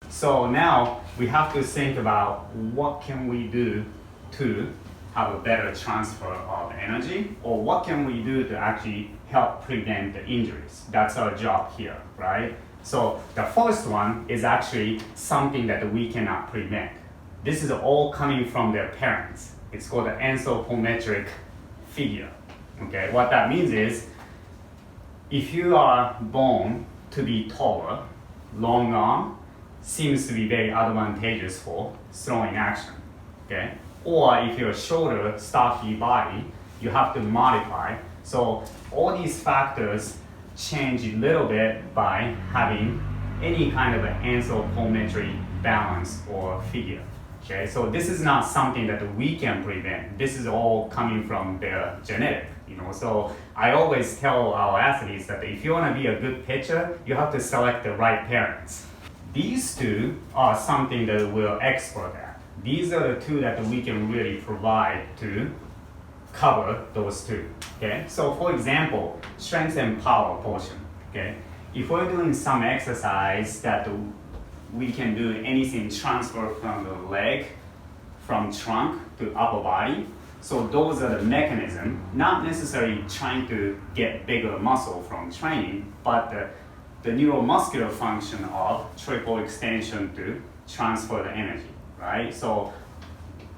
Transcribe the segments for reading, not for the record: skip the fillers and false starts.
So now we have to think about what can we do to have a better transfer of energy, or what can we do to actually help prevent the injuries. That's our job here, right? So the first one is actually something that we cannot prevent. This is all coming from their parents. It's called the anthropometric figure. Okay, what that means is if you are born to be taller, long arm seems to be very advantageous for throwing action. Okay, or if you're shorter, stocky body, you have to modify. So all these factors change a little bit by having any kind of an anthropometric balance or figure. Okay, so this is not something that we can prevent. This is all coming from their genetic, So I always tell our athletes that if you want to be a good pitcher, you have to select the right parents. These two are something that we're expert at. These are the two that we can really provide to cover those two. Okay, so for example, strength and power portion. Okay, if we're doing some exercise that we can do anything transfer from the leg, from trunk to upper body. So those are the mechanism, not necessarily trying to get bigger muscle from training, but the neuromuscular function of triple extension to transfer the energy, right? So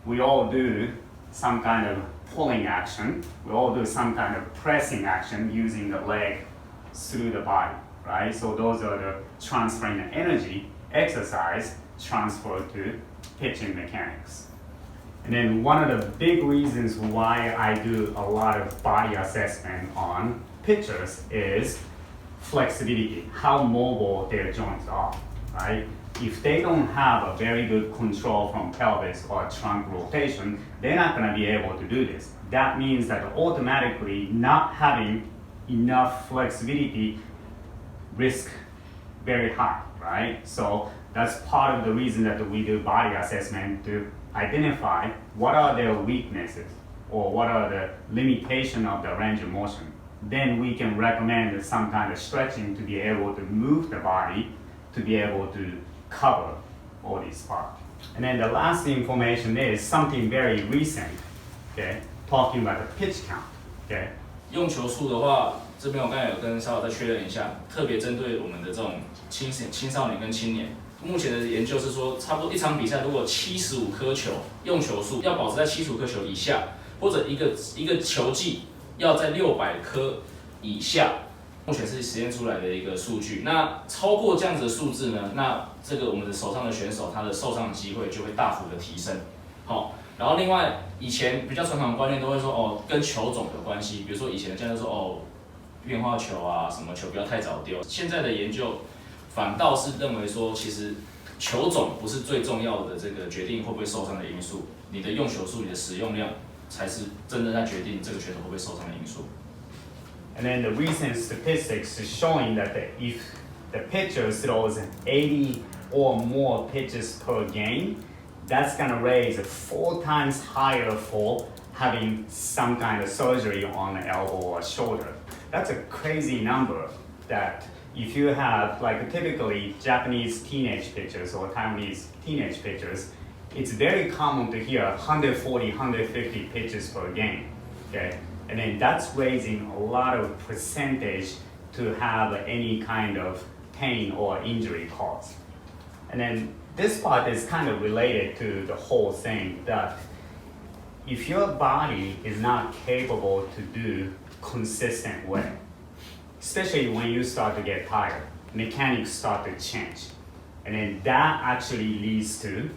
we all do some kind of pulling action. We all do some kind of pressing action using the leg through the body, right? So those are the transferring the energy exercise transfer to pitching mechanics. And then one of the big reasons why I do a lot of body assessment on pitchers is flexibility, how mobile their joints are, right? If they don't have a very good control from pelvis or trunk rotation, they're not going to be able to do this. That means that automatically not having enough flexibility risk very high, right? So that's part of the reason that we do body assessment to identify what are their weaknesses or what are the limitations of the range of motion. Then we can recommend some kind of stretching to be able to move the body to be able to cover all these parts. And then the last information is something very recent, okay, talking about the pitch count, okay. 用球数的话，这边我刚才有跟Sato再确认一下，特别针对我们的这种青少年跟青年，目前的研究是说，差不多一场比赛如果75颗球，用球数要保持在75颗球以下，或者一个球季要在600颗以下，目前是实验出来的一个数据。那超过这样子的数字呢，那这个我们的手上的选手他的受伤的机会就会大幅的提升。好，然后另外以前比较传统的观念都会说跟球种有关系，比如说以前的教练说变化球啊，什么球不要太早丢。现在的研究反倒是认为说，其实球种不是最重要的这个决定会不会受伤的因素，你的用球数、你的使用量才是真正在决定这个选手会不会受伤的因素。And then the recent statistics is showing that if the pitcher throws 80 or more pitches per game, that's going to raise 4 times higher for having some kind of surgery on the elbow or shoulder. That's a crazy number that if you have, like typically Japanese teenage pitchers or Taiwanese teenage pitchers, it's very common to hear 140, 150 pitches per game, okay? And then that's raising a lot of percentage to have any kind of pain or injury caused. And then this part is kind of related to the whole thing that if your body is not capable to do consistent way, especially when you start to get tired, mechanics start to change. And then that actually leads to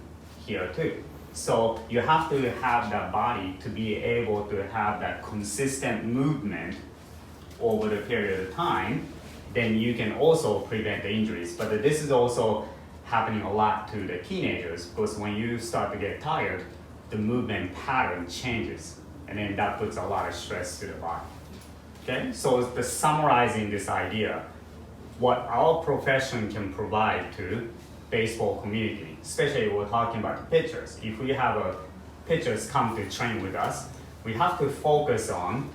here too. So you have to have that body to be able to have that consistent movement over the period of time. Then you can also prevent the injuries. But this is also happening a lot to the teenagers because when you start to get tired, the movement pattern changes. And then that puts a lot of stress to the body. Okay, so summarizing this idea, what our profession can provide to baseball community, especially we're talking about the pitchers. If we have pitchers come to train with us, we have to focus on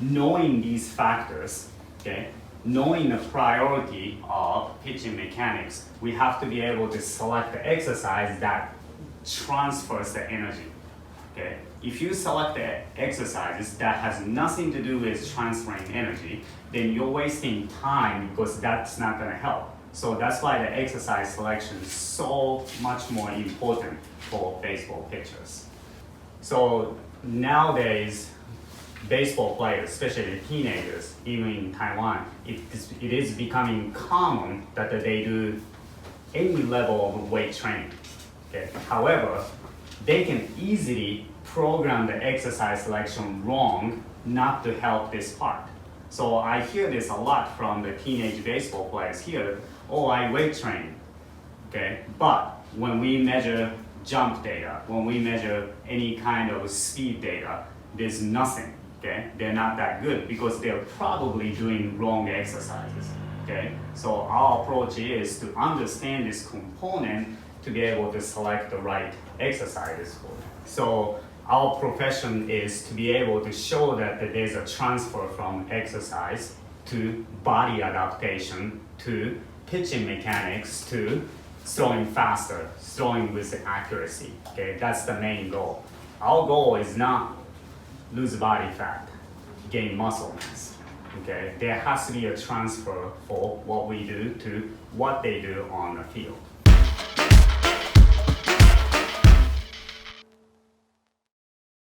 knowing these factors, okay, knowing the priority of pitching mechanics, we have to be able to select the exercise that transfers the energy. Okay? If you select the exercises that has nothing to do with transferring energy, then you're wasting time because that's not going to help. So that's why the exercise selection is so much more important for baseball pitchers. So nowadays, baseball players, especially teenagers, even in Taiwan, it is becoming common that they do any level of weight training. Okay? However, they can easily program the exercise selection wrong not to help this part. So I hear this a lot from the teenage baseball players here. Oh, I weight train. Okay? But when we measure jump data, when we measure any kind of speed data, there's nothing. Okay? They're not that good because they're probably doing wrong exercises. Okay? So our approach is to understand this component to be able to select the right exercises for them. So our profession is to be able to show that there's a transfer from exercise to body adaptation to pitching mechanics to throwing faster, throwing with accuracy. Okay? That's the main goal. Our goal is not lose body fat, gain muscle mass. Okay? There has to be a transfer for what we do to what they do on the field.